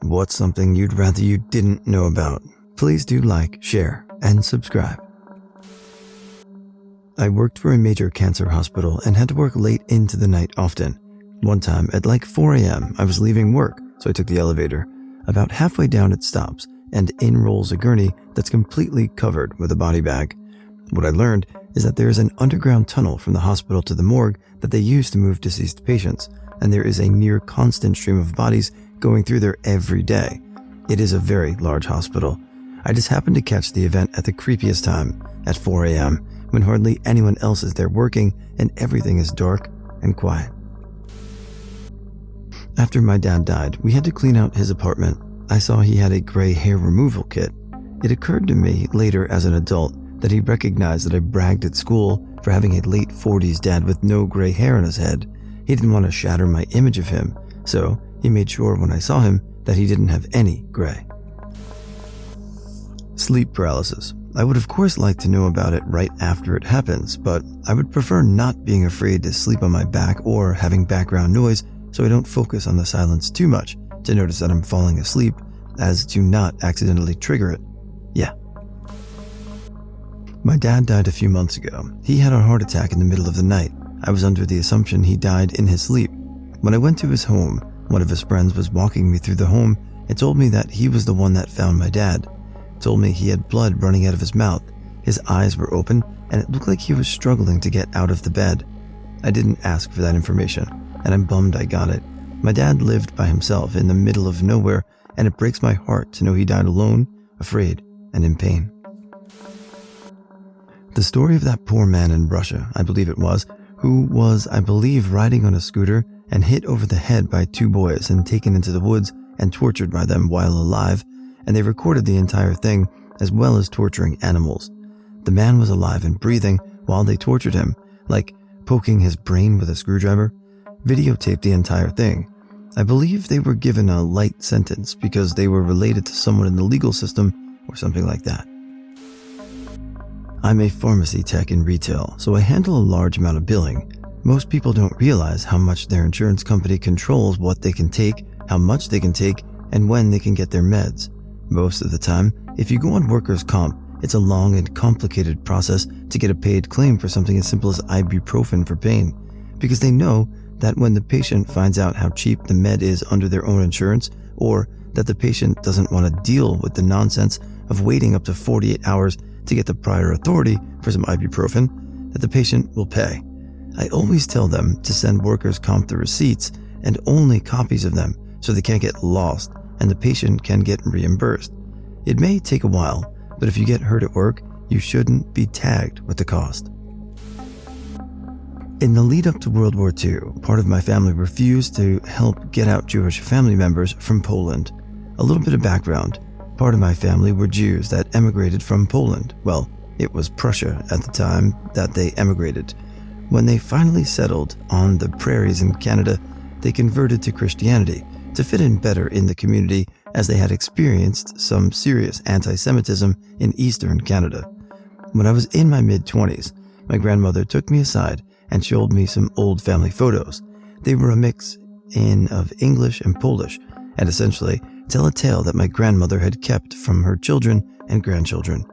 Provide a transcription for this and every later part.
What's something you'd rather you didn't know about? Please do like, share, and subscribe. I worked for a major cancer hospital and had to work late into the night often. One time at like 4 a.m. I was leaving work, so I took the elevator. About halfway down it stops, and in rolls a gurney that's completely covered with a body bag. What I learned is that there is an underground tunnel from the hospital to the morgue that they use to move deceased patients, and there is a near constant stream of bodies going through there every day. It is a very large hospital. I just happened to catch the event at the creepiest time, at 4 a.m., when hardly anyone else is there working and everything is dark and quiet. After my dad died, we had to clean out his apartment. I saw he had a gray hair removal kit. It occurred to me later as an adult that he recognized that I bragged at school for having a late 40s dad with no gray hair on his head. He didn't want to shatter my image of him, so he made sure when I saw him that he didn't have any gray. Sleep paralysis. I would of course like to know about it right after it happens, but I would prefer not being afraid to sleep on my back or having background noise so I don't focus on the silence too much to notice that I'm falling asleep, as to not accidentally trigger it. Yeah. My dad died a few months ago. He had a heart attack in the middle of the night. I was under the assumption he died in his sleep. When I went to his home, one of his friends was walking me through the home and told me that he was the one that found my dad. Told me he had blood running out of his mouth, his eyes were open, and it looked like he was struggling to get out of the bed. I didn't ask for that information, and I'm bummed I got it. My dad lived by himself in the middle of nowhere, and it breaks my heart to know he died alone, afraid, and in pain. The story of that poor man in Russia, I believe it was, who was, I believe, riding on a scooter and hit over the head by two boys and taken into the woods and tortured by them while alive, and they recorded the entire thing as well as torturing animals. The man was alive and breathing while they tortured him, like poking his brain with a screwdriver. Videotaped the entire thing. I believe they were given a light sentence because they were related to someone in the legal system or something like that. I'm a pharmacy tech in retail, so I handle a large amount of billing. Most people don't realize how much their insurance company controls what they can take, how much they can take, and when they can get their meds. Most of the time, if you go on workers' comp, it's a long and complicated process to get a paid claim for something as simple as ibuprofen for pain, because they know that when the patient finds out how cheap the med is under their own insurance, or that the patient doesn't want to deal with the nonsense of waiting up to 48 hours to get the prior authority for some ibuprofen, that the patient will pay. I always tell them to send workers' comp the receipts and only copies of them so they can't get lost and the patient can get reimbursed. It may take a while, but if you get hurt at work, you shouldn't be tagged with the cost. In the lead up to World War II, part of my family refused to help get out Jewish family members from Poland. A little bit of background. Part of my family were Jews that emigrated from Poland. Well, it was Prussia at the time that they emigrated. When they finally settled on the prairies in Canada, they converted to Christianity to fit in better in the community as they had experienced some serious anti-Semitism in Eastern Canada. When I was in my mid-20s, my grandmother took me aside and showed me some old family photos. They were a mix of English and Polish, and essentially tell a tale that my grandmother had kept from her children and grandchildren.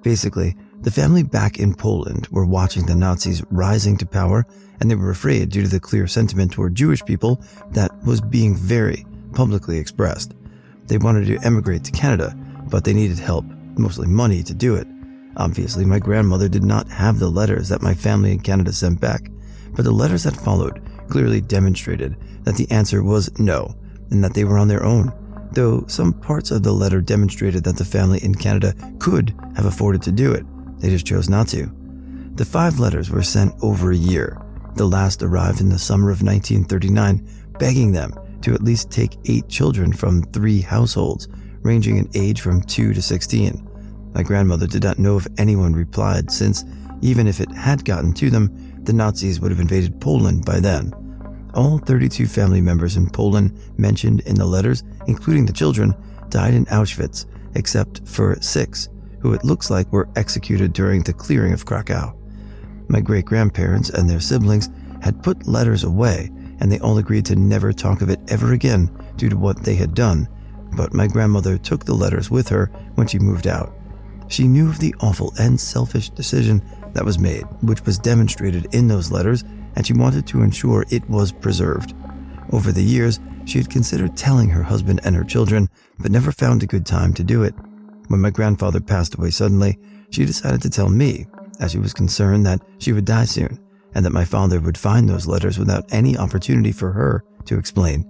Basically, the family back in Poland were watching the Nazis rising to power, and they were afraid due to the clear sentiment toward Jewish people that was being very publicly expressed. They wanted to emigrate to Canada, but they needed help, mostly money, to do it. Obviously, my grandmother did not have the letters that my family in Canada sent back, but the letters that followed clearly demonstrated that the answer was no, and that they were on their own, though some parts of the letter demonstrated that the family in Canada could have afforded to do it. They just chose not to. The 5 letters were sent over a year. The last arrived in the summer of 1939, begging them to at least take 8 children from 3 households, ranging in age from 2 to 16. My grandmother did not know if anyone replied, since even if it had gotten to them, the Nazis would have invaded Poland by then. All 32 family members in Poland mentioned in the letters, including the children, died in Auschwitz, except for 6, who it looks like were executed during the clearing of Krakow. My great-grandparents and their siblings had put letters away, and they all agreed to never talk of it ever again due to what they had done, but my grandmother took the letters with her when she moved out. She knew of the awful and selfish decision that was made, which was demonstrated in those letters, and she wanted to ensure it was preserved. Over the years, she had considered telling her husband and her children, but never found a good time to do it. When my grandfather passed away suddenly, she decided to tell me, as she was concerned that she would die soon, and that my father would find those letters without any opportunity for her to explain.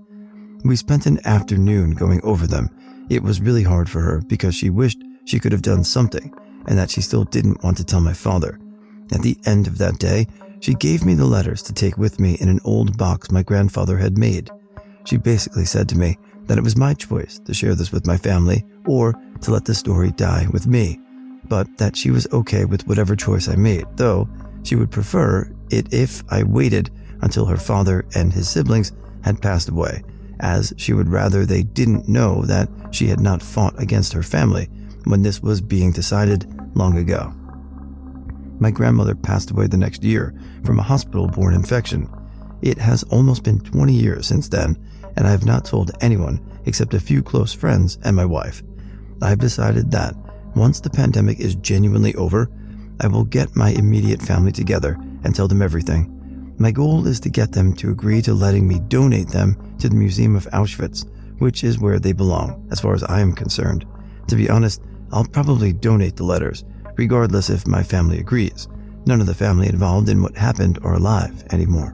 We spent an afternoon going over them. It was really hard for her because she wished she could have done something, and that she still didn't want to tell my father. At the end of that day, she gave me the letters to take with me in an old box my grandfather had made. She basically said to me that it was my choice to share this with my family or to let the story die with me, but that she was okay with whatever choice I made, though she would prefer it if I waited until her father and his siblings had passed away, as she would rather they didn't know that she had not fought against her family when this was being decided long ago. My grandmother passed away the next year from a hospital-borne infection. It has almost been 20 years since then, and I have not told anyone except a few close friends and my wife. I have decided that once the pandemic is genuinely over, I will get my immediate family together and tell them everything. My goal is to get them to agree to letting me donate them to the Museum of Auschwitz, which is where they belong, as far as I am concerned. To be honest, I'll probably donate the letters, regardless if my family agrees. None of the family involved in what happened are alive anymore.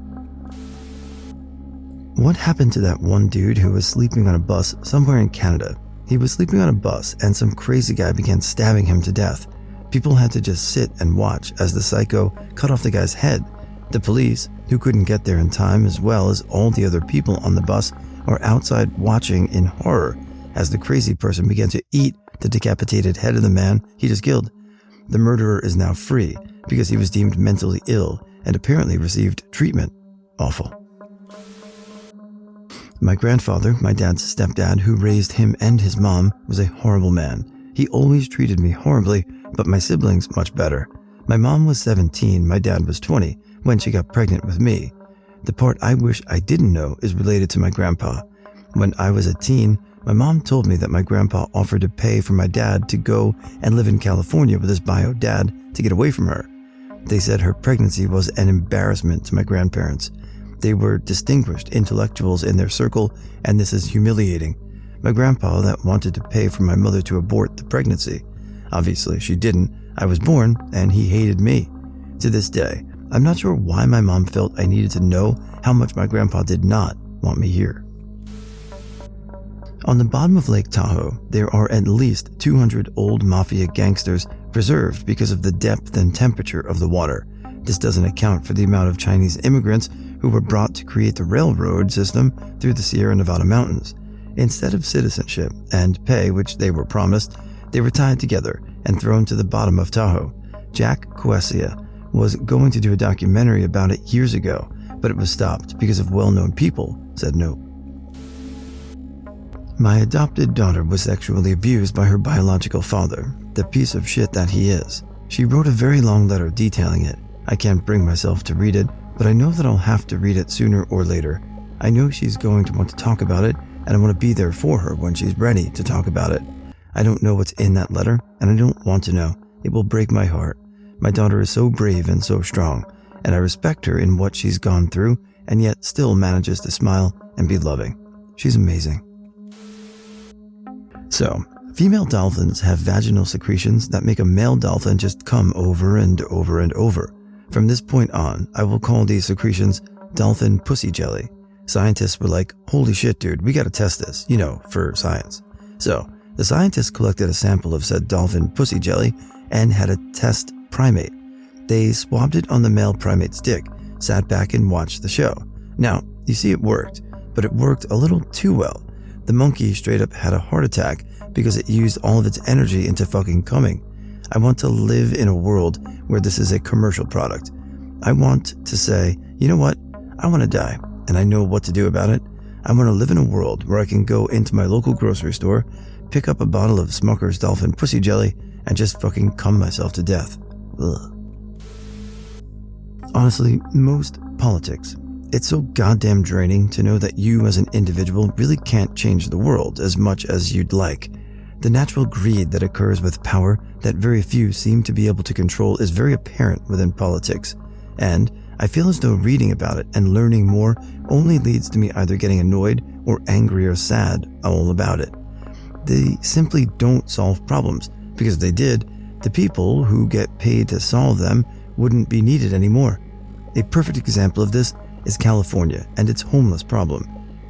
What happened to that one dude who was sleeping on a bus somewhere in Canada? He was sleeping on a bus and some crazy guy began stabbing him to death. People had to just sit and watch as the psycho cut off the guy's head. The police, who couldn't get there in time, as well as all the other people on the bus, are outside watching in horror as the crazy person began to eat the decapitated head of the man he just killed. The murderer is now free because he was deemed mentally ill and apparently received treatment. Awful. My grandfather, my dad's stepdad, who raised him and his mom, was a horrible man. He always treated me horribly, but my siblings much better. My mom was 17, my dad was 20, when she got pregnant with me. The part I wish I didn't know is related to my grandpa. When I was a teen, my mom told me that my grandpa offered to pay for my dad to go and live in California with his bio dad to get away from her. They said her pregnancy was an embarrassment to my grandparents. They were distinguished intellectuals in their circle, and this is humiliating. My grandpa that wanted to pay for my mother to abort the pregnancy. Obviously, she didn't. I was born, and he hated me. To this day, I'm not sure why my mom felt I needed to know how much my grandpa did not want me here. On the bottom of Lake Tahoe, there are at least 200 old mafia gangsters preserved because of the depth and temperature of the water. This doesn't account for the amount of Chinese immigrants who were brought to create the railroad system through the Sierra Nevada mountains. Instead of citizenship and pay, which they were promised, they were tied together and thrown to the bottom of Tahoe. Jack Coesia was going to do a documentary about it years ago, but it was stopped because of well-known people said no. My adopted daughter was sexually abused by her biological father, the piece of shit that he is. She wrote a very long letter detailing it. I can't bring myself to read it, but I know that I'll have to read it sooner or later. I know she's going to want to talk about it, and I want to be there for her when she's ready to talk about it. I don't know what's in that letter, and I don't want to know. It will break my heart. My daughter is so brave and so strong, and I respect her in what she's gone through, and yet still manages to smile and be loving. She's amazing. So, female dolphins have vaginal secretions that make a male dolphin just come over and over and over. From this point on, I will call these secretions dolphin pussy jelly. Scientists were like, holy shit dude, we gotta test this, for science. So, the scientists collected a sample of said dolphin pussy jelly and had a test primate. They swabbed it on the male primate's dick, sat back and watched the show. Now, you see it worked, but it worked a little too well. The monkey straight up had a heart attack because it used all of its energy into fucking coming. I want to live in a world where this is a commercial product. I want to say, you know what? I want to die, and I know what to do about it. I want to live in a world where I can go into my local grocery store, pick up a bottle of Smucker's Dolphin Pussy Jelly, and just fucking cum myself to death. Ugh. Honestly, most politics It's so goddamn draining to know that you as an individual really can't change the world as much as you'd like. The natural greed that occurs with power that very few seem to be able to control is very apparent within politics, and I feel as though reading about it and learning more only leads to me either getting annoyed or angry or sad all about it. They simply don't solve problems, because if they did, the people who get paid to solve them wouldn't be needed anymore. A perfect example of this is California and its homeless problem.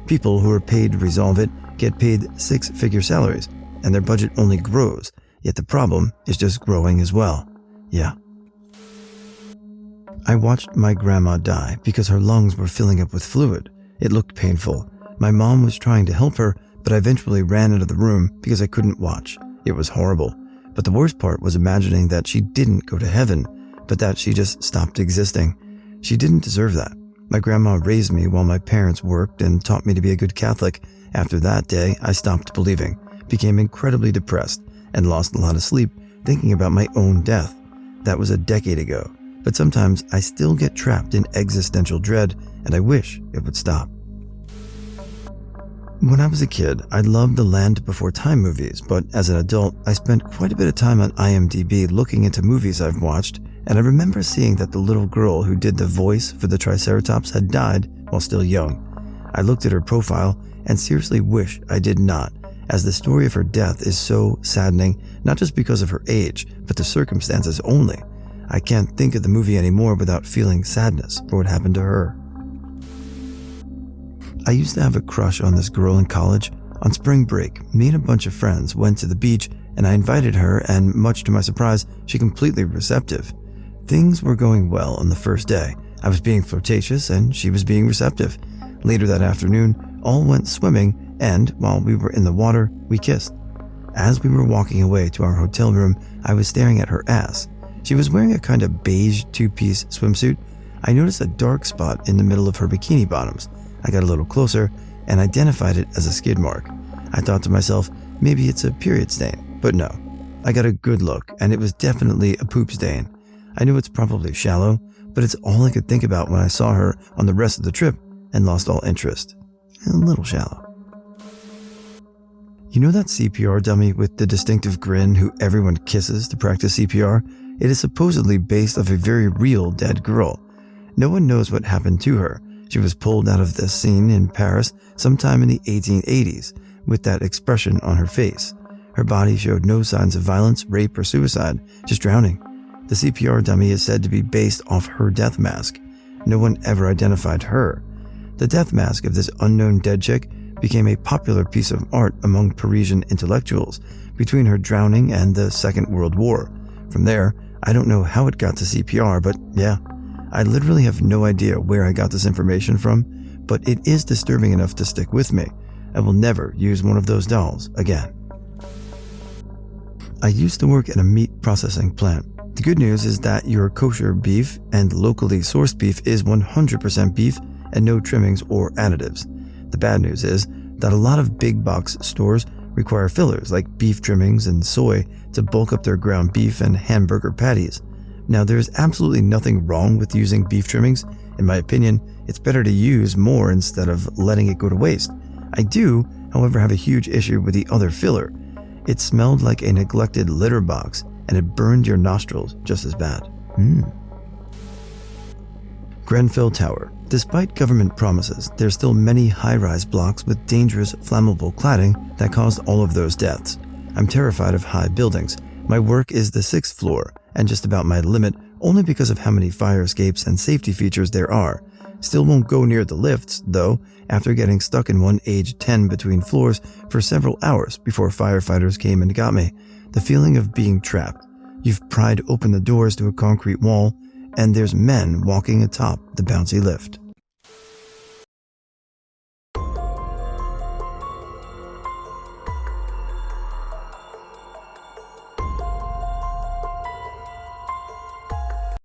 People who are paid to resolve it get paid six-figure salaries, and their budget only grows, yet the problem is just growing as well. Yeah. I watched my grandma die because her lungs were filling up with fluid. It looked painful. My mom was trying to help her, but I eventually ran out of the room because I couldn't watch. It was horrible. But the worst part was imagining that she didn't go to heaven, but that she just stopped existing. She didn't deserve that. My grandma raised me while my parents worked and taught me to be a good Catholic. After that day, I stopped believing, became incredibly depressed, and lost a lot of sleep thinking about my own death. That was a decade ago, but sometimes I still get trapped in existential dread, and I wish it would stop. When I was a kid, I loved the Land Before Time movies, but as an adult, I spent quite a bit of time on IMDb looking into movies I've watched, and I remember seeing that the little girl who did the voice for the Triceratops had died while still young. I looked at her profile and seriously wish I did not, as the story of her death is so saddening, not just because of her age, but the circumstances only. I can't think of the movie anymore without feeling sadness for what happened to her. I used to have a crush on this girl in college. On spring break, me and a bunch of friends went to the beach and I invited her, and much to my surprise, she completely receptive. Things were going well on the first day. I was being flirtatious and she was being receptive. Later that afternoon, all went swimming, and while we were in the water, we kissed. As we were walking away to our hotel room, I was staring at her ass. She was wearing a kind of beige two-piece swimsuit. I noticed a dark spot in the middle of her bikini bottoms. I got a little closer and identified it as a skid mark. I thought to myself, maybe it's a period stain, but no. I got a good look, and it was definitely a poop stain. I knew it's probably shallow, but it's all I could think about when I saw her on the rest of the trip and lost all interest. A little shallow. You know that CPR dummy with the distinctive grin who everyone kisses to practice CPR? It is supposedly based off a very real dead girl. No one knows what happened to her. She was pulled out of this scene in Paris sometime in the 1880s with that expression on her face. Her body showed no signs of violence, rape, or suicide, just drowning. The CPR dummy is said to be based off her death mask. No one ever identified her. The death mask of this unknown dead chick became a popular piece of art among Parisian intellectuals between her drowning and the Second World War. From there, I don't know how it got to CPR, but yeah, I literally have no idea where I got this information from, but it is disturbing enough to stick with me. I will never use one of those dolls again. I used to work at a meat processing plant. The good news is that your kosher beef and locally sourced beef is 100% beef and no trimmings or additives. The bad news is that a lot of big box stores require fillers like beef trimmings and soy to bulk up their ground beef and hamburger patties. Now, there is absolutely nothing wrong with using beef trimmings. In my opinion, it's better to use more instead of letting it go to waste. I do, however, have a huge issue with the other filler. It smelled like a neglected litter box, and it burned your nostrils just as bad. Grenfell Tower. Despite government promises, there's still many high-rise blocks with dangerous flammable cladding that caused all of those deaths. I'm terrified of high buildings. My work is the 6th floor, and just about my limit only because of how many fire escapes and safety features there are. Still won't go near the lifts, though, after getting stuck in one age 10 between floors for several hours before firefighters came and got me. The feeling of being trapped. You've pried open the doors to a concrete wall, and there's men walking atop the bouncy lift.